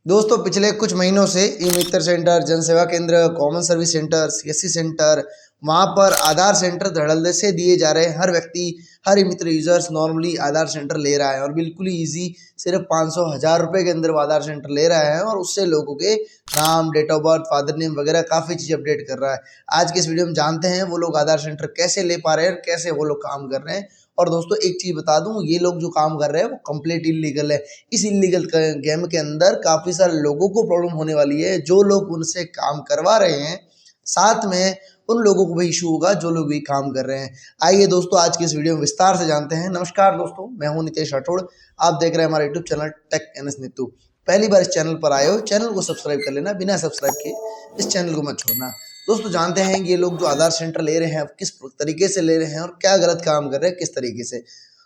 दोस्तों पिछले कुछ महीनों से ई मित्र सेंटर, जन सेवा केंद्र, common service centre, CSC centre, वहाँ पर आधार सेंटर धड़ल्ले से दिए जा रहे हैं। हर व्यक्ति, हर ई मित्र यूजर्स नॉर्मली आधार सेंटर ले रहा है और बिल्कुल ही ईजी, सिर्फ 500 रुपये के अंदर वो आधार सेंटर ले रहा है और उससे लोगों के नाम, date of birth, father name वगैरह काफ़ी चीज़ अपडेट कर रहा है। आज के इस वीडियो में जानते हैं वो लोग आधार सेंटर कैसे ले पा रहे हैं और कैसे वो लोग काम कर रहे हैं। और दोस्तों एक चीज़ बता दूं, ये लोग जो काम कर रहे हैं वो कंप्लीट इलीगल है। इस इलीगल गेम के अंदर काफ़ी सारे लोगों को प्रॉब्लम होने वाली है। जो लोग उनसे काम करवा रहे हैं, साथ में उन लोगों को भी इशू होगा जो लोग भी काम कर रहे हैं। आइए दोस्तों आज की इस वीडियो में विस्तार से जानते हैं। नमस्कार दोस्तों, मैं हूं नितेश राठौड़। आप देख रहे हैं हमारा YouTube channel tech NS Neetu. पहली बार इस चैनल पर आए हो, चैनल को सब्सक्राइब कर लेना, बिना सब्सक्राइब किए इस चैनल को मत छोड़ना। दोस्तों जानते हैं ये लोग जो आधार सेंटर ले रहे हैं किस तरीके से ले रहे हैं और क्या गलत काम कर रहे हैं किस तरीके से।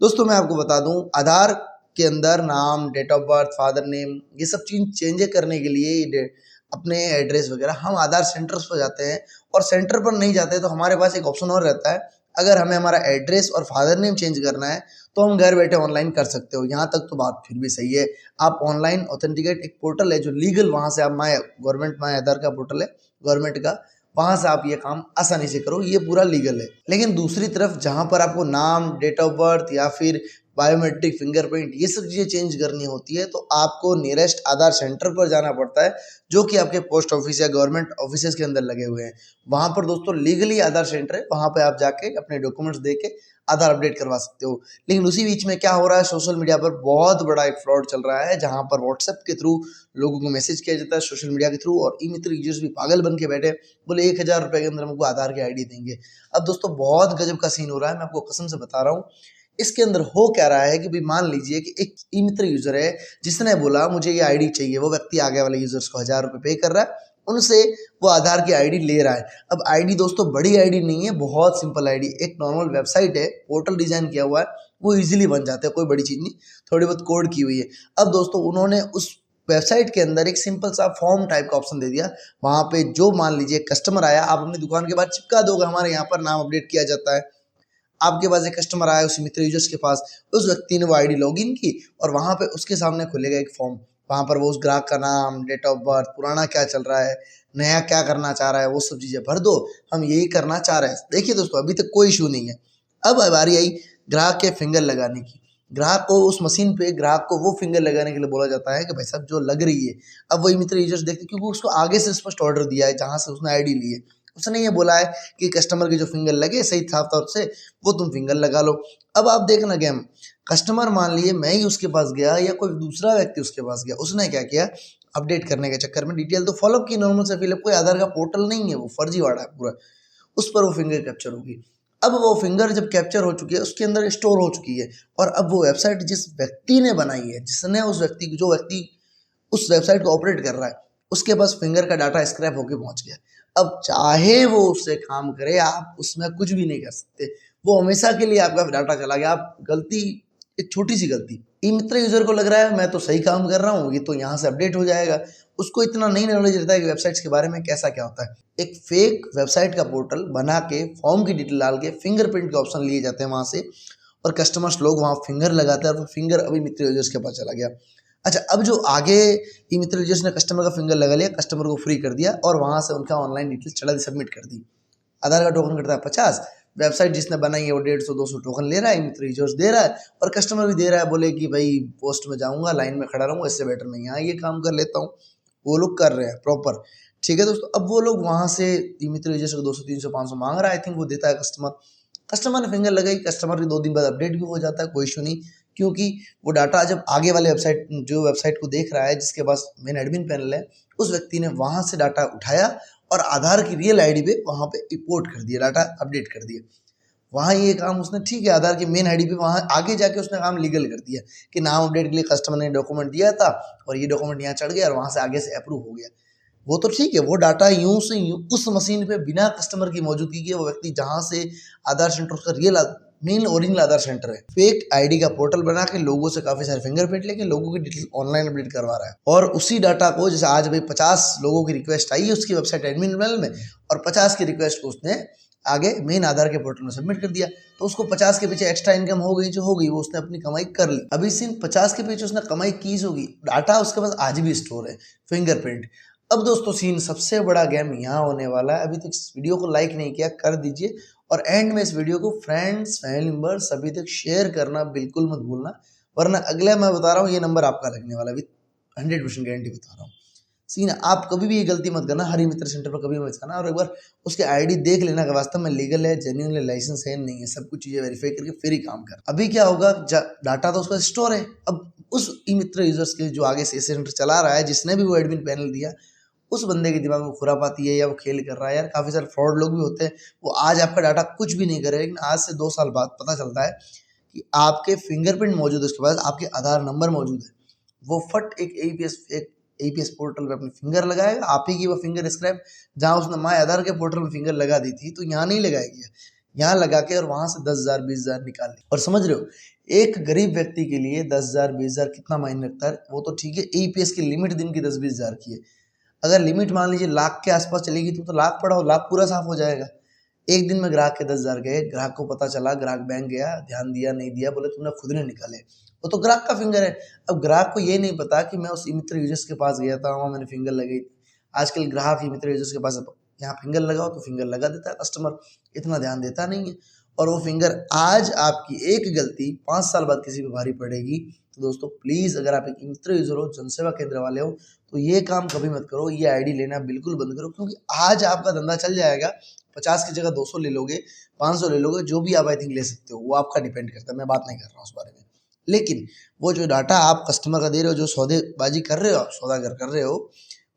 दोस्तों मैं आपको बता दूं, आधार के अंदर नाम, date of birth, father name, ये सब चीज़ चेंज करने के लिए अपने एड्रेस वगैरह हम आधार सेंटर्स पर जाते हैं। और सेंटर पर नहीं जाते तो हमारे पास एक ऑप्शन और रहता है, अगर हमें हमारा एड्रेस और फादर नेम चेंज करना है तो हम घर बैठे ऑनलाइन कर सकते हो। यहाँ तक तो बात फिर भी सही है। आप ऑनलाइन ऑथेंटिकेट, एक पोर्टल है जो लीगल, वहाँ से आप माई आधार का पोर्टल है गवर्नमेंट का, वहाँ से आप ये काम आसानी से करो, ये पूरा लीगल है। लेकिन दूसरी तरफ जहाँ पर आपको नाम, डेट ऑफ बर्थ या फिर बायोमेट्रिक, फिंगरप्रिंट, ये सब चीज़ें चेंज करनी होती है तो आपको नियरेस्ट आधार सेंटर पर जाना पड़ता है, जो कि आपके पोस्ट ऑफिस या गवर्नमेंट ऑफिस के अंदर लगे हुए हैं। वहाँ पर दोस्तों लीगली आधार सेंटर है, वहाँ पर आप जाके अपने डॉक्यूमेंट्स दे के आधार अपडेट करवा सकते हो। लेकिन उसी बीच में क्या हो रहा है, सोशल मीडिया पर बहुत बड़ा एक फ्रॉड चल रहा है, जहाँ पर व्हाट्सएप के थ्रू लोगों को मैसेज किया जाता है, सोशल मीडिया के थ्रू, और ई मित्र यूजर्स भी पागल बन के बैठे, बोले 1000 रुपये के अंदर हमको आधार की आईडी देंगे। अब दोस्तों बहुत गजब का सीन हो रहा है, मैं आपको कसम से बता रहा हूँ। इसके अंदर हो क्या रहा है कि भाई मान लीजिए कि एक ई मित्र यूजर है जिसने बोला मुझे ये आईडी चाहिए, वो व्यक्ति आगे वाले यूजर्स को 1000 रुपये पे कर रहा है, उनसे वो आधार की आईडी ले रहा है। अब आईडी दोस्तों बड़ी आईडी नहीं है, बहुत सिंपल आईडी, एक नॉर्मल वेबसाइट है, पोर्टल डिजाइन किया हुआ है, वो इजीली बन जाते हैं, कोई बड़ी चीज़ नहीं, थोड़ी बहुत कोड की हुई है। अब दोस्तों उन्होंने उस वेबसाइट के अंदर एक सिंपल सा फॉर्म टाइप का ऑप्शन दे दिया। वहाँ पे जो मान लीजिए कस्टमर आया, आप अपनी दुकान के बाद चिपका दोगे, हमारे यहाँ पर नाम अपडेट किया जाता है। आपके पास एक कस्टमर आया उस मित्र यूजर्स के पास, उस व्यक्ति ने वो आईडी लॉगिन की और वहाँ पे उसके सामने खुलेगा एक फॉर्म। वहाँ पर वो उस ग्राहक का नाम, डेट ऑफ बर्थ, पुराना क्या चल रहा है, नया क्या करना चाह रहा है, वो सब चीज़ें भर दो, हम यही करना चाह रहे हैं। देखिए दोस्तों अभी तक कोई इशू नहीं है। अब बारी आई ग्राहक के फिंगर लगाने की। ग्राहक को उस मशीन पे, ग्राहक को वो फिंगर लगाने के लिए बोला जाता है कि भाई साहब जो लग रही है। अब वही मित्र यूजर्स देखते, क्योंकि उसको आगे से स्पष्ट ऑर्डर दिया है जहाँ से उसने आईडी ली है, उसने ये बोला है कि कस्टमर के जो फिंगर लगे सही साफ तौर से वो तुम फिंगर लगा लो। अब आप देखना गेम, कस्टमर मान लिए मैं ही उसके पास गया या कोई दूसरा व्यक्ति उसके पास गया, उसने क्या किया, अपडेट करने के चक्कर में डिटेल तो फॉलोअप की नॉर्मल से फिलअप, कोई आधार का पोर्टल नहीं है, वो फर्जीवाड़ा है पूरा, उस पर वो फिंगर कैप्चर होगी। अब वो फिंगर जब कैप्चर हो चुकी है, उसके अंदर स्टोर हो चुकी है, और अब वो वेबसाइट जिस व्यक्ति ने बनाई है, जिसने उस व्यक्ति, जो व्यक्ति उस वेबसाइट को ऑपरेट कर रहा है, उसके पास फिंगर का डाटा स्क्रैप होके पहुंच गया। अब चाहे वो उससे काम करे, आप उसमें कुछ भी नहीं कर सकते, वो हमेशा के लिए आपका डाटा चला गया। आप गलती, एक छोटी सी गलती, ई मित्र यूजर को लग रहा है मैं तो सही काम कर रहा हूँ, ये तो यहाँ से अपडेट हो जाएगा, उसको इतना नहीं नॉलेज रहता है कि वेबसाइट्स के बारे में कैसा क्या होता है। एक फेक वेबसाइट का पोर्टल बना के फॉर्म की डिटेल डाल के फिंगरप्रिंट के ऑप्शन लिए जाते हैं वहाँ से, और कस्टमर्स लोग वहाँ फिंगर लगाते हैं, और वो फिंगर अभी मित्र यूजर्स के पास चला गया। अच्छा, अब जो आगे ई मित्र यूजर्स ने कस्टमर का फिंगर लगा लिया, कस्टमर को फ्री कर दिया और वहाँ से उनका ऑनलाइन डिटेल्स चढ़ा दी, सबमिट कर दी। आधार का टोकन करता है 50, वेबसाइट जिसने बनाई है वो 150-200 टोकन ले रहा है, ई मित्र यूजर्स दे रहा है, और कस्टमर भी दे रहा है, बोले कि भाई पोस्ट में जाऊँगा, लाइन में खड़ा रहूँगा, इससे बेटर मैं यहाँ ये काम कर लेता हूँ। वो लोग कर रहे हैं प्रॉपर, ठीक है दोस्तों। अब वो लोग वहाँ से ई मित्र यूजर्स को 200-300-500 मांग रहा है, आई थिंक वो देता है कस्टमर, कस्टमर ने फिंगर लगाई, कस्टमर के 2 दिन बाद अपडेट भी हो जाता है, कोई इशू नहीं, क्योंकि वो डाटा जब आगे वाले वेबसाइट, जो वेबसाइट को देख रहा है जिसके पास मेन एडमिन पैनल है, उस व्यक्ति ने वहाँ से डाटा उठाया और आधार की रियल आईडी पे वहाँ पे इंपोर्ट कर दिया, डाटा अपडेट कर दिया। वहाँ ये काम उसने, ठीक है, आधार की मेन आईडी पे वहाँ आगे जाके उसने काम लीगल कर दिया कि नाम अपडेट के लिए कस्टमर ने डॉक्यूमेंट दिया था और ये डॉक्यूमेंट यहाँ चढ़ गया और वहाँ से आगे से अप्रूव हो गया। वो तो ठीक है, वो डाटा यूं से यूं उस मशीन पे बिना कस्टमर की मौजूदगी के, वो व्यक्ति जहाँ से आधार सेंटर, उसका रियल मेन ओरिजिनल आधार सेंटर है, फेक आईडी का पोर्टल बना के लोगों से काफी सारे फिंगरप्रिंट लेके लोगों की डिटेल ऑनलाइन अपडेट करवा रहा है। और उसी डाटा को, जैसे आज भाई 50 लोगों की रिक्वेस्ट आई है उसकी वेबसाइट एडमिन पैनल में, और 50 की रिक्वेस्ट को उसने आगे मेन आधार के पोर्टल में सबमिट कर दिया, तो उसको 50 के पीछे एक्स्ट्रा इनकम हो गई, जो हो गई वो उसने अपनी कमाई कर ली। अभी सिर्फ 50 के पीछे उसने कमाई की होगी, डाटा उसके पास आज भी स्टोर है, फिंगरप्रिंट। अब दोस्तों सीन सबसे बड़ा गेम यहाँ होने वाला है। अभी तक इस वीडियो को लाइक नहीं किया, कर दीजिए, और एंड में इस वीडियो को फ्रेंड्स, फैमिली मेंबर सभी तक शेयर करना बिल्कुल मत भूलना, वरना अगले मैं बता रहा हूँ ये नंबर आपका लगने वाला, विद 100% गारंटी बता रहा हूँ। सीन आप कभी भी ये गलती मत करना, हर मित्र सेंटर पर कभी मत जाना, और एक बार उसके आईडी देख लेना कि वास्तव में लीगल है, जेन्युइन है, लाइसेंस है नहीं है, सब कुछ चीजें वेरीफाई करके फिर ही काम कर। अभी क्या होगा, डाटा तो उसका स्टोर है, अब उस ई मित्र यूजर्स के जो आगे से सेंटर चला रहा है, जिसने भी वो एडमिन पैनल दिया, उस बंदे के दिमाग में खुरापाती है या वो खेल कर रहा है। यार काफी सारे फ्रॉड लोग भी होते हैं, वो आज आपका डाटा कुछ भी नहीं करे, लेकिन आज से 2 साल बाद पता चलता है कि आपके फिंगरप्रिंट मौजूद है उसके पास, आपके आधार नंबर मौजूद है, वो फट एक एपीएस पोर्टल पे अपनी फिंगर लगाएगा, आप ही की वो फिंगर स्क्रैप, जहां उसने माय आधार के पोर्टल में फिंगर लगा दी थी, तो यहाँ नहीं लगाएगी, यहाँ लगा के और वहां से 10,000 20,000 निकाल ली। और समझ रहे हो, एक गरीब व्यक्ति के लिए 10,000 20,000 कितना मायने रखता है, वो तो ठीक है, एपीएस की लिमिट दिन की 10-20 हज़ार की है, अगर लिमिट मान लीजिए लाख के आसपास चलेगी तो लाख पड़ा हो, लाख पूरा साफ हो जाएगा। एक दिन में ग्राहक के 10,000 गए, ग्राहक को पता चला, ग्राहक बैंक गया, ध्यान दिया नहीं दिया, बोले तुमने खुद ने निकाले, वो तो ग्राहक का फिंगर है। अब ग्राहक को ये नहीं पता कि मैं उस ई मित्र यूजर्स के पास गया था, वहाँ मैंने फिंगर लगाई। आजकल ग्राहक ई मित्र यूजर्स के पास यहाँ फिंगर लगाओ तो फिंगर लगा देता है, कस्टमर इतना ध्यान देता नहीं है, और वो फिंगर आज आपकी एक गलती 5 साल बाद किसी पे भारी पड़ेगी। तो दोस्तों प्लीज़, अगर आप एक ई मित्र यूजर हो, जनसेवा केंद्र वाले हो, तो ये काम कभी मत करो, ये आईडी लेना बिल्कुल बंद करो, क्योंकि आज आपका धंधा चल जाएगा, 50 की जगह 200 ले लोगे, 500 ले लोगे, जो भी आप आई थिंक ले सकते हो, वो आपका डिपेंड करता है, मैं बात नहीं कर रहा हूँ उस बारे में। लेकिन वो जो डाटा आप कस्टमर का दे रहे हो, जो सौदेबाजी कर रहे हो, आप सौदागर कर रहे हो,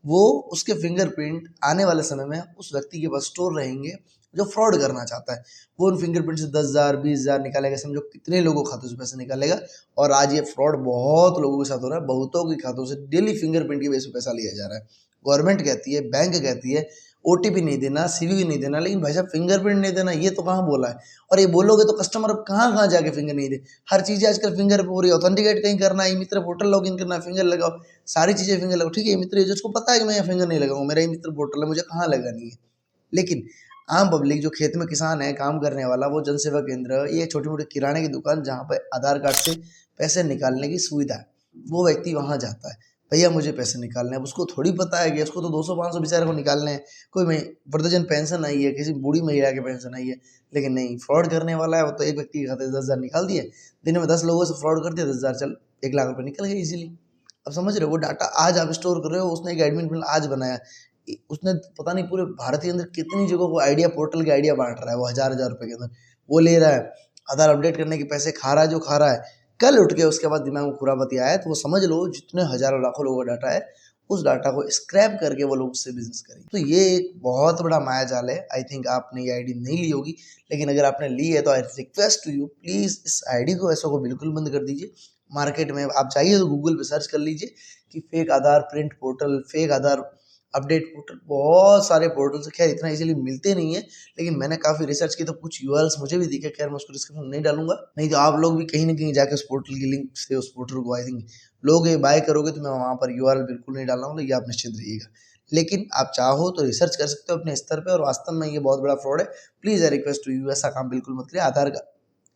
वो उसके फिंगरप्रिंट आने वाले समय में उस व्यक्ति के पास स्टोर रहेंगे जो फ्रॉड करना चाहता है। वो उन फिंगरप्रिंट से 10,000 20,000 निकालेगा, समझो कितने लोगों खातों से पैसे निकालेगा। और आज ये फ्रॉड बहुत लोगों के साथ हो रहा है, बहुतों के खातों से डेली फिंगरप्रिंट की बेस पे पैसा लिया जा रहा है। गवर्नमेंट कहती है, बैंक कहती है ओटीपी नहीं देना, सीवीवी नहीं देना, लेकिन भाई साहब फिंगरप्रिंट नहीं देना, ये तो कहाँ बोला है। और ये बोलोगे तो कस्टमर अब कहाँ कहाँ जाके फिंगर नहीं दे, हर चीज़ें आजकल फिंगर पूरी ऑथेंटिकेट कहीं करना है, मित्र पोर्टल लॉग इन करना है, फिंगर लगाओ, सारी चीज़ें फिंगर लगाओ। ठीक है, मित्र यूजर्स को पता है कि मैं यहाँ फिंगर नहीं लगाऊँ, मेरा मित्र पोर्टल है, मुझे कहाँ लगानी है। लेकिन आम पब्लिक जो खेत में किसान है, काम करने वाला, वो जनसेवा केंद्र, ये छोटी मोटी किराने की दुकान जहाँ पर आधार कार्ड से पैसे निकालने की सुविधा है, वो व्यक्ति वहाँ जाता है, भैया मुझे पैसे निकालने हैं। उसको थोड़ी पता है कि उसको तो 200-500 बेचारे को निकालने हैं, कोई वृद्धजन पेंशन आई है, किसी बूढ़ी महिला की पेंशन आई है, लेकिन नहीं, फ्रॉड करने वाला है वो तो एक व्यक्ति के खाते से 10,000 निकाल दिए, दिन में 10 लोगों से फ्रॉड कर दिया, 10,000 चल 1 लाख रुपये निकल गए इजीली। अब समझ रहे हो, वो डाटा आज आप स्टोर कर रहे हो, उसने एक एडमिन पैनल आज बनाया, उसने पता नहीं पूरे भारत के अंदर कितनी जगहों को आइडिया पोर्टल के आइडिया बांट रहा है, वो 1,000 रुपये के अंदर वो ले रहा है, आधार अपडेट करने के पैसे खा रहा है, जो खा रहा है। कल उठ के उसके बाद दिमाग में खुरापती आया, तो वो समझ लो जितने हजारों लाखों लोगों का डाटा है, उस डाटा को स्क्रैप करके वो लोग उससे बिजनेस करेंगे। तो ये एक बहुत बड़ा माया जाल है। आई थिंक आपने ये आईडी नहीं ली होगी, लेकिन अगर आपने ली है तो I request to you, please इस आईडी को ऐसा को बिल्कुल बंद कर दीजिए। मार्केट में आप चाहिए तो गूगल पे सर्च कर लीजिए कि फेक आधार प्रिंट पोर्टल, फेक आधार अपडेट पोर्टल, बहुत सारे पोर्टल से, खैर इतना इजीली मिलते नहीं है, लेकिन मैंने काफ़ी रिसर्च की तो कुछ यूआरएल्स मुझे भी दिखे। खैर मैं उसको डिस्क्रिप्शन नहीं डालूंगा, नहीं तो आप लोग भी कहीं ना कहीं जाके उस पोर्टल की लिंक से उस पोर्टल को आई थिंक लोग बाय करोगे, तो मैं वहाँ पर यूआरएल बिल्कुल नहीं डाल रहा हूँ, ये आप निश्चित रहिएगा। लेकिन आप चाहो तो रिसर्च कर सकते हो अपने स्तर पर, और वास्तव में ये बहुत बड़ा फ्रॉड है। Please I request to you, ऐसा काम बिल्कुल मत करिए। आधार का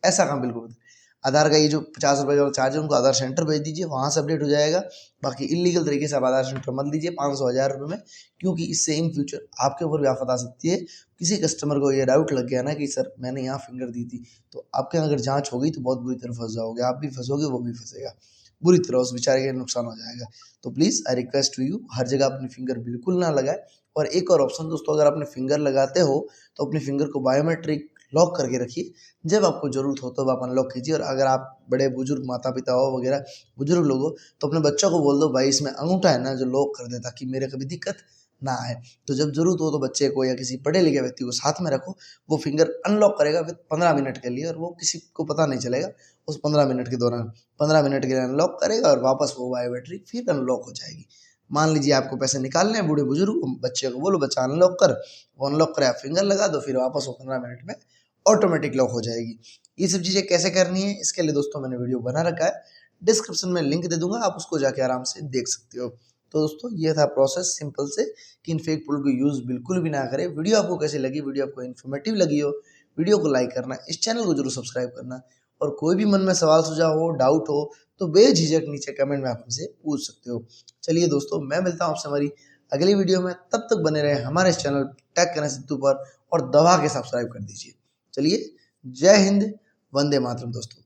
ऐसा काम बिल्कुल मत करिए। आधार का ये जो 50 रुपये का चार्ज है, उनको आधार सेंटर भेज दीजिए, वहाँ से अपडेट हो जाएगा। बाकी इलीगल तरीके से आप आधार सेंटर मत लीजिए 500-1000 रुपये में, क्योंकि इससे इन फ्यूचर आपके ऊपर भी आफत आ सकती है। किसी कस्टमर को ये डाउट लग गया ना कि सर मैंने यहाँ फिंगर दी थी, तो आपके यहाँ अगर जांच होगी तो बहुत बुरी तरह फंस जाओगे, आप भी फंसोगे, वो भी फंसेगा, बुरी तरह उस बेचारे का नुकसान हो जाएगा। तो please I request to you, हर जगह अपनी फिंगर बिल्कुल ना लगाए। और एक और ऑप्शन दोस्तों, अगर आपने फिंगर लगाते हो तो अपनी फिंगर को बायोमेट्रिक लॉक करके रखिए, जब आपको ज़रूरत हो तब आप अनलॉक कीजिए। और अगर आप बड़े बुजुर्ग माता पिता हो वगैरह, बुजुर्ग लोग हो, तो अपने बच्चों को बोल दो भाई इसमें अंगूठा है ना जो लॉक कर दे, ताकि मेरे कभी दिक्कत ना आए। तो जब ज़रूरत हो तो बच्चे को या किसी पढ़े लिखे व्यक्ति को साथ में रखो, वो फिंगर अनलॉक करेगा फिर 15 मिनट के लिए, और वो किसी को पता नहीं चलेगा उस 15 मिनट के दौरान। 15 मिनट के लिए अनलॉक करेगा और वापस वो बायोमेट्रिक फिर अनलॉक हो जाएगी। मान लीजिए आपको पैसे निकालने हैं, बूढ़े बुजुर्ग बच्चे को बोलो बच्चा अनलॉक कर, वो अनलॉक करे, आप फिंगर लगा दो, फिर वापस वो 15 मिनट में ऑटोमेटिक लॉक हो जाएगी। ये सब चीज़ें कैसे करनी है, इसके लिए दोस्तों मैंने वीडियो बना रखा है, डिस्क्रिप्शन में लिंक दे दूंगा, आप उसको जाके आराम से देख सकते हो। तो दोस्तों ये था प्रोसेस सिंपल से कि इन फेक प्रोडक्ट को यूज़ बिल्कुल भी ना करें। वीडियो आपको कैसी लगी, वीडियो आपको इन्फॉर्मेटिव लगी हो, वीडियो को लाइक करना, इस चैनल को जरूर सब्सक्राइब करना और कोई भी मन में सवाल सुझाव हो, डाउट हो तो बेझिझक नीचे कमेंट में आप हमसे पूछ सकते हो। चलिए दोस्तों, मैं मिलता हूँ आपसे हमारी अगली वीडियो में। तब तक बने रहे हमारे इस चैनल टेक करें सिद्धू पर और दबा के सब्सक्राइब कर दीजिए। चलिए, जय हिंद, वंदे मातरम दोस्तों।